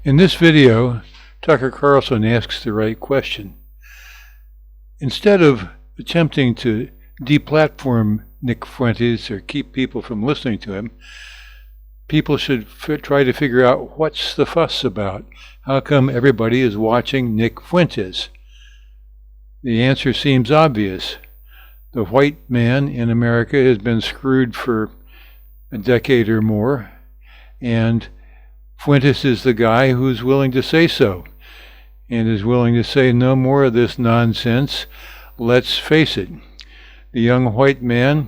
In this video, Tucker Carlson asks the right question. Instead of attempting to deplatform Nісk Fuentес or keep people from listening to him, people should try to figure out what's the fuss about. How come everybody is watching Nісk Fuentes? The answer seems obvious. The white man in America has been screwed for a decade or more, and Fuentes is the guy who's willing to say so, and is willing to say no more of this nonsense. Let's face it, the young white man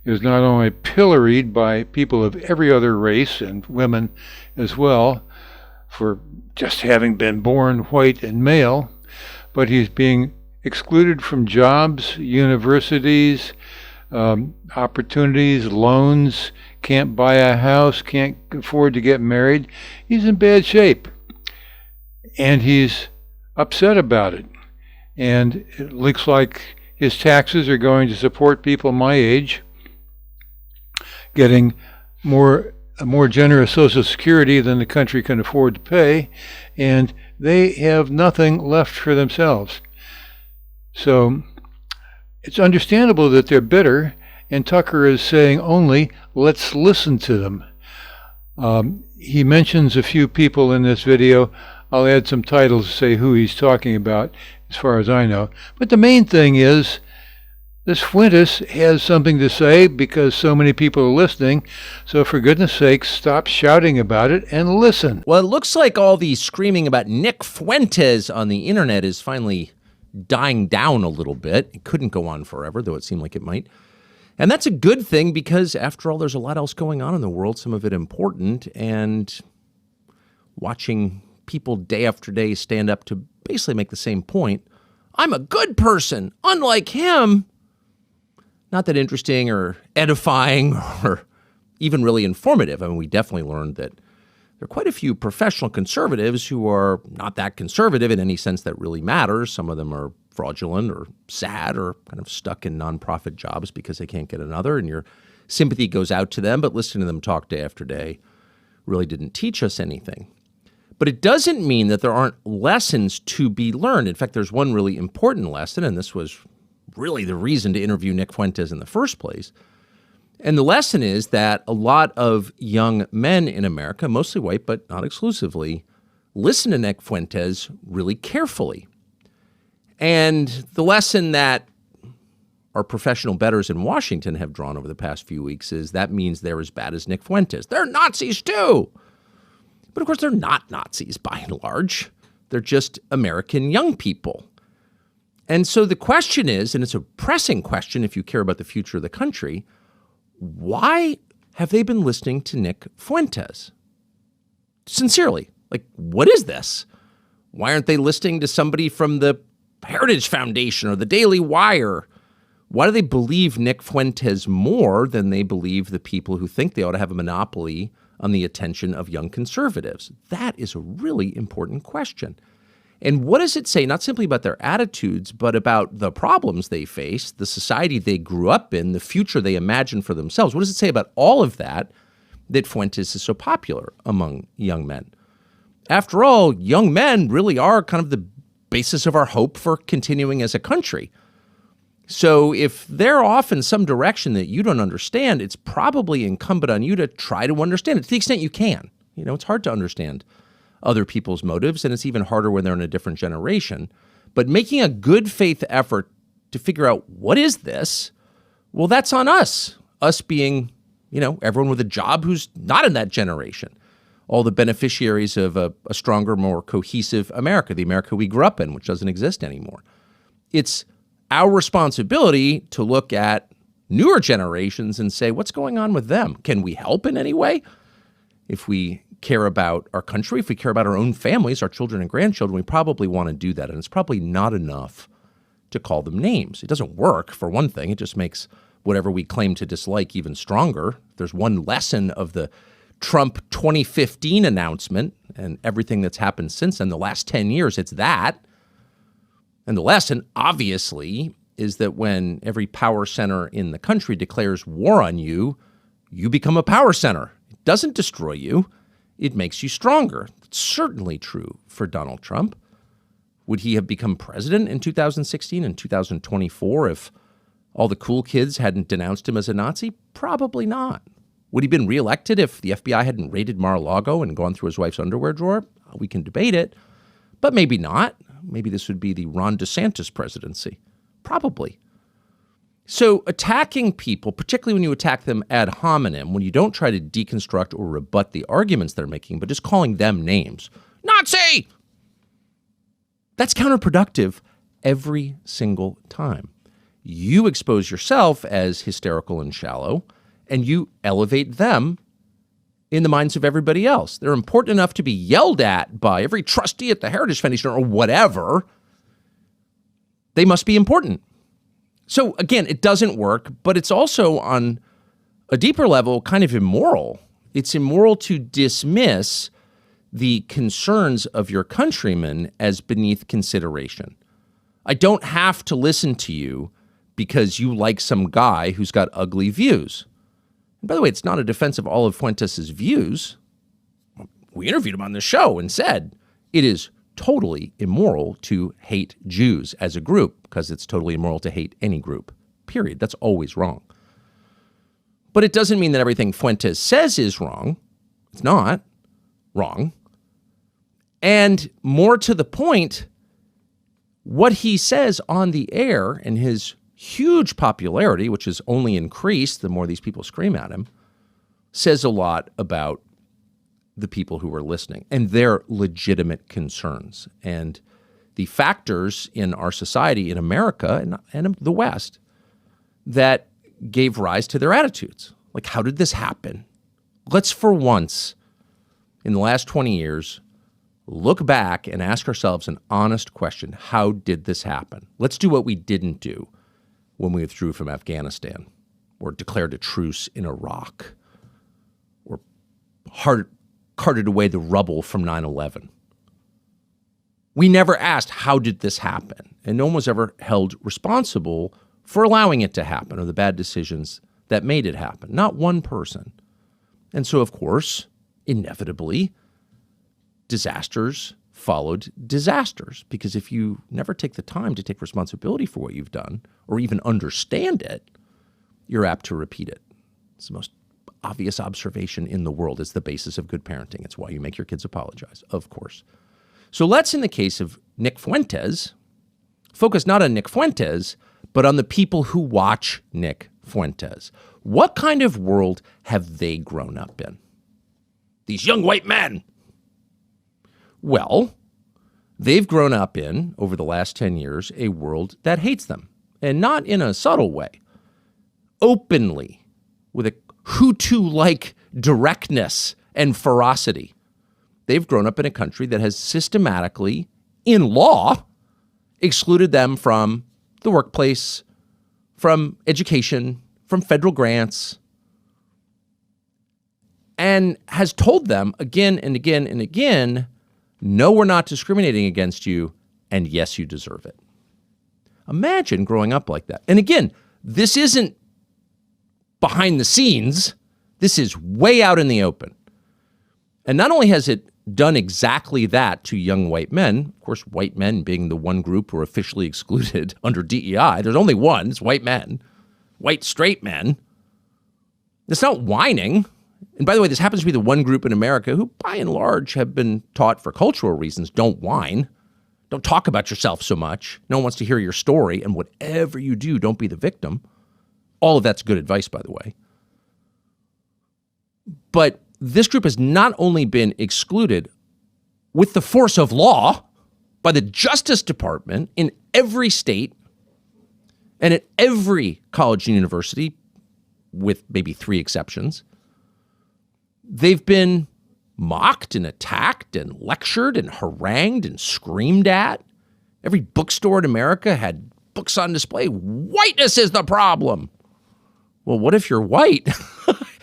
is not only pilloried by people of every other race, and women as well, for just having been born white and male, but he's being excluded from jobs, universities, opportunities, loans, can't buy a house, can't afford to get married. He's in bad shape. And he's upset about it. And it looks like his taxes are going to support people my age getting a more generous Social Security than the country can afford to pay, and they have nothing left for themselves. So it's understandable that they're bitter, and Tucker is saying only, let's listen to them. He mentions a few people in this video. I'll add some titles to say who he's talking about, as far as I know. But the main thing is, this Fuentes has something to say because so many people are listening. So for goodness sakes, stop shouting about it and listen. Well, it looks like all the screaming about Nісk Fuentes on the internet is finally dying down a little bit. It couldn't go on forever, though it seemed like it might. And that's a good thing because, after all, there's a lot else going on in the world, some of it important, and watching people day after day stand up to basically make the same point, I'm a good person, unlike him, not that interesting or edifying or even really informative. I mean, we definitely learned that there are quite a few professional conservatives who are not that conservative in any sense that really matters. Some of them are fraudulent or sad or kind of stuck in nonprofit jobs because they can't get another, and your sympathy goes out to them, but listening to them talk day after day really didn't teach us anything. But it doesn't mean that there aren't lessons to be learned. In fact, there's one really important lesson, and this was really the reason to interview Nісk Fuentes in the first place. And the lesson is that a lot of young men in America, mostly white, but not exclusively, listen to Nісk Fuentes really carefully. And the lesson that our professional bettors in Washington have drawn over the past few weeks is that means they're as bad as Nісk Fuentes. They're Nazis too. But of course, they're not Nazis by and large. They're just American young people. And so the question is, and it's a pressing question if you care about the future of the country, why have they been listening to Nісk Fuentes? Sincerely, like, what is this? Why aren't they listening to somebody from the Heritage Foundation or the Daily Wire? Why do they believe Nісk Fuentes more than they believe the people who think they ought to have a monopoly on the attention of young conservatives? That is a really important question. And what does it say, not simply about their attitudes, but about the problems they face, the society they grew up in, the future they imagine for themselves? What does it say about all of that Fuentes is so popular among young men? After all, young men really are kind of the basis of our hope for continuing as a country. So if they're off in some direction that you don't understand, it's probably incumbent on you to try to understand it to the extent you can. You know, it's hard to understand other people's motives, and it's even harder when they're in a different generation. But making a good faith effort to figure out what is this, well, that's on us. Us being, you know, everyone with a job who's not in that generation. All the beneficiaries of a stronger, more cohesive America, the America we grew up in, which doesn't exist anymore. It's our responsibility to look at newer generations and say, what's going on with them? Can we help in any way? If we care about our country, if we care about our own families, our children and grandchildren, we probably want to do that. And it's probably not enough to call them names. It doesn't work, for one thing. It just makes whatever we claim to dislike even stronger. There's one lesson of the Trump 2015 announcement and everything that's happened since then, the last 10 years, it's that. And the lesson, obviously, is that when every power center in the country declares war on you, you become a power center. It doesn't destroy you. It makes you stronger. certainly true for Donald Trump. Would he have become president in 2016 and 2024 if all the cool kids hadn't denounced him as a Nazi? Probably not. Would he have been reelected if the FBI hadn't raided Mar-a-Lago and gone through his wife's underwear drawer? We can debate it, but maybe not. Maybe this would be the Ron DeSantis presidency. Probably. So attacking people, particularly when you attack them ad hominem, when you don't try to deconstruct or rebut the arguments they're making, but just calling them names, Nazi! That's counterproductive every single time. You expose yourself as hysterical and shallow, and you elevate them in the minds of everybody else. They're important enough to be yelled at by every trustee at the Heritage Foundation or whatever. They must be important. So again, it doesn't work, but it's also on a deeper level kind of immoral. It's immoral to dismiss the concerns of your countrymen as beneath consideration. I don't have to listen to you because you like some guy who's got ugly views. And by the way, it's not a defense of all of Fuentes' views. We interviewed him on the show and said it is totally immoral to hate Jews as a group because it's totally immoral to hate any group, period. That's always wrong. But it doesn't mean that everything Fuentes says is wrong. It's not wrong. And more to the point, what he says on the air and his huge popularity, which has only increased the more these people scream at him, says a lot about the people who are listening and their legitimate concerns and the factors in our society in America and the West that gave rise to their attitudes. Like, how did this happen? Let's for once in the last 20 years look back and ask ourselves an honest question. How did this happen? Let's do what we didn't do when we withdrew from Afghanistan or declared a truce in Iraq or carted away the rubble from 9/11. We never asked, how did this happen? And no one was ever held responsible for allowing it to happen or the bad decisions that made it happen. Not one person. And so, of course, inevitably, disasters followed disasters, because if you never take the time to take responsibility for what you've done or even understand it, you're apt to repeat it. It's the most obvious observation in the world. It's the basis of good parenting. It's why you make your kids apologize, of course. So let's, in the case of Nісk Fuentes, focus not on Nісk Fuentes, but on the people who watch Nісk Fuentes. What kind of world have they grown up in? These young white men. Well, they've grown up in, over the last 10 years, a world that hates them. And not in a subtle way. Openly, with a Hutu-like directness and ferocity. They've grown up in a country that has systematically, in law, excluded them from the workplace, from education, from federal grants, and has told them again and again and again, no, we're not discriminating against you, and yes, you deserve it. Imagine growing up like that. And again, this isn't behind the scenes. This is way out in the open. And not only has it done exactly that to young white men, of course, white men being the one group who are officially excluded under DEI. There's only one, it's white men, white straight men. It's not whining. And by the way, this happens to be the one group in America who, by and large, have been taught for cultural reasons, don't whine. Don't talk about yourself so much. No one wants to hear your story. And whatever you do, don't be the victim. All of that's good advice, by the way. But this group has not only been excluded with the force of law by the Justice Department in every state and at every college and university, with maybe 3 exceptions. They've been mocked and attacked and lectured and harangued and screamed at. Every bookstore in America had books on display. Whiteness is the problem. Well, what if you're white?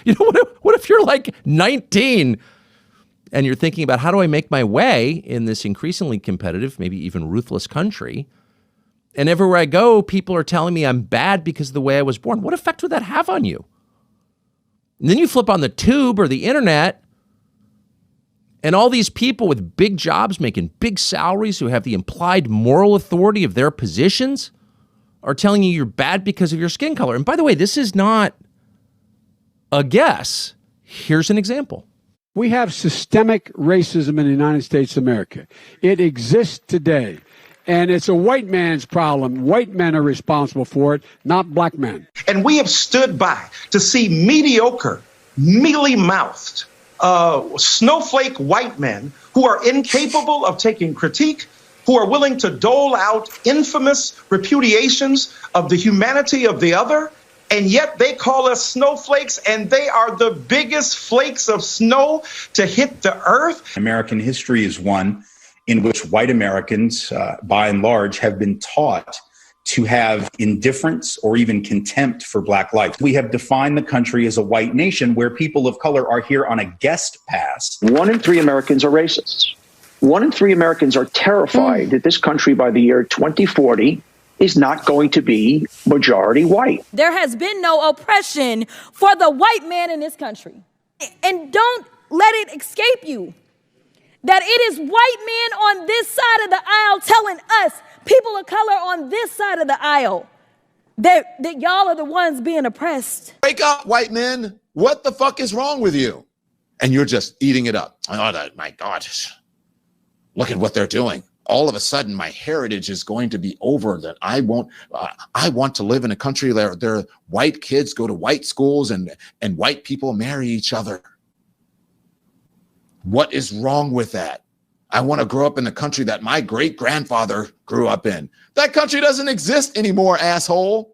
What if you're like 19 and you're thinking about how do I make my way in this increasingly competitive, maybe even ruthless country? And everywhere I go, people are telling me I'm bad because of the way I was born. What effect would that have on you? And then you flip on the tube or the internet And all these people with big jobs making big salaries who have the implied moral authority of their positions are telling you you're bad because of your skin color. And by the way, this is not a guess. Here's an example. We have systemic racism in the United States of America. It exists today. And it's a white man's problem. White men are responsible for it, not black men. And we have stood by to see mediocre, mealy-mouthed, snowflake white men who are incapable of taking critique, who are willing to dole out infamous repudiations of the humanity of the other, and yet they call us snowflakes, and they are the biggest flakes of snow to hit the earth. American history is one in which white Americans, by and large, have been taught to have indifference or even contempt for black life. We have defined the country as a white nation where people of color are here on a guest pass. 1 in 3 Americans are racists. 1 in 3 Americans are terrified that this country by the year 2040 is not going to be majority white. There has been no oppression for the white man in this country. And don't let it escape you that it is white men on this side of the aisle telling us, people of color on this side of the aisle, that y'all are the ones being oppressed. Wake up, white men. What the fuck is wrong with you? And you're just eating it up. Oh, my God. Look at what they're doing. All of a sudden, my heritage is going to be over. That I want to live in a country where their white kids go to white schools and white people marry each other. What is wrong with that? I want to grow up in the country that my great-grandfather grew up in. That country doesn't exist anymore, asshole.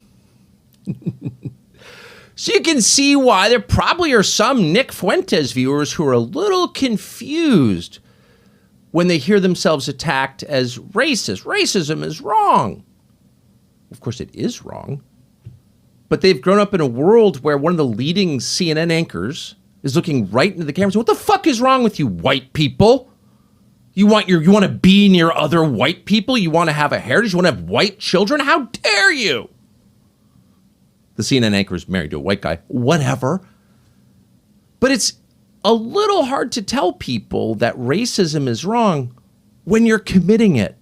So you can see why there probably are some Nісk Fuentes viewers who are a little confused when they hear themselves attacked as racist. Racism is wrong. Of course, it is wrong. But they've grown up in a world where one of the leading CNN anchors is looking right into the camera and saying, what the fuck is wrong with you white people? You want to be near other white people? You want to have a heritage? You want to have white children? How dare you? The CNN anchor is married to a white guy. Whatever. But it's a little hard to tell people that racism is wrong when you're committing it.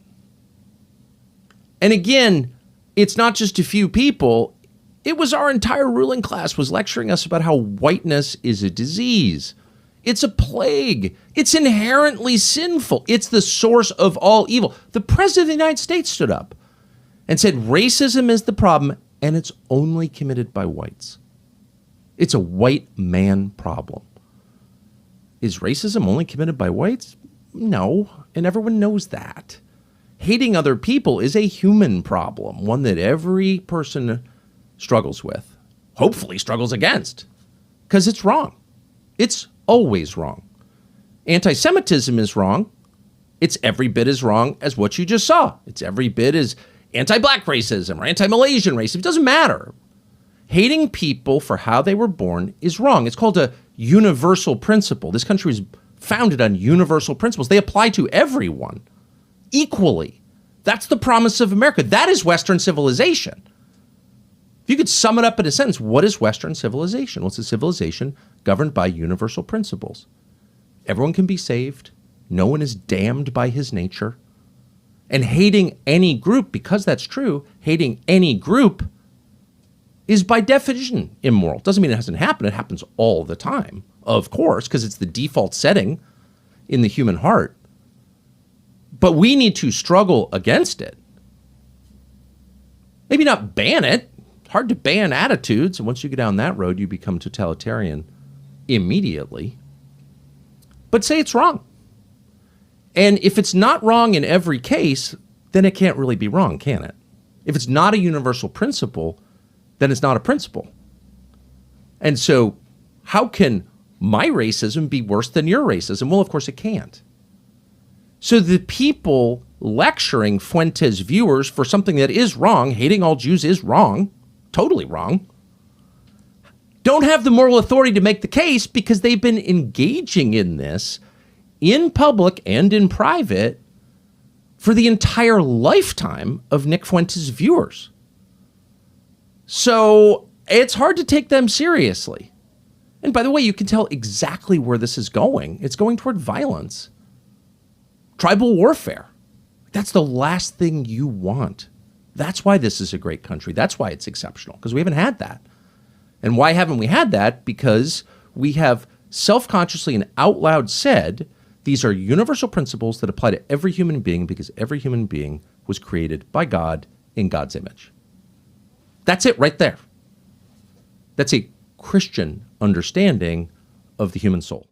And again, it's not just a few people. It was our entire ruling class was lecturing us about how whiteness is a disease. It's a plague. It's inherently sinful. It's the source of all evil. The president of the United States stood up and said racism is the problem, and it's only committed by whites. It's a white man problem. Is racism only committed by whites? No, and everyone knows that. Hating other people is a human problem, one that every person struggles with, hopefully struggles against, because it's wrong. It's always wrong. Anti-Semitism is wrong. It's every bit as wrong as what you just saw. It's every bit as anti-black racism or anti-Malaysian racism. It doesn't matter. Hating people for how they were born is wrong. It's called a universal principle. This country is founded on universal principles. They apply to everyone equally. That's the promise of America. That is Western civilization. If you could sum it up in a sentence, what is Western civilization? Well, it's a civilization governed by universal principles. Everyone can be saved. No one is damned by his nature. And hating any group, because that's true, hating any group is by definition immoral. Doesn't mean it hasn't happened. It happens all the time, of course, because it's the default setting in the human heart. But we need to struggle against it. Maybe not ban it. Hard to ban attitudes. And once you get down that road, you become totalitarian immediately. But say it's wrong. And if it's not wrong in every case, then it can't really be wrong, can it? If it's not a universal principle, then it's not a principle. And so how can my racism be worse than your racism? Well, of course it can't. So the people lecturing Fuentes viewers for something that is wrong, hating all Jews is wrong, totally wrong, don't have the moral authority to make the case because they've been engaging in this in public and in private for the entire lifetime of Nісk Fuentes's viewers. So it's hard to take them seriously. And by the way, you can tell exactly where this is going. It's going toward violence, tribal warfare. That's the last thing you want. That's why this is a great country. That's why it's exceptional, because we haven't had that. And why haven't we had that? Because we have self-consciously and out loud said, these are universal principles that apply to every human being because every human being was created by God in God's image. That's it right there. That's a Christian understanding of the human soul.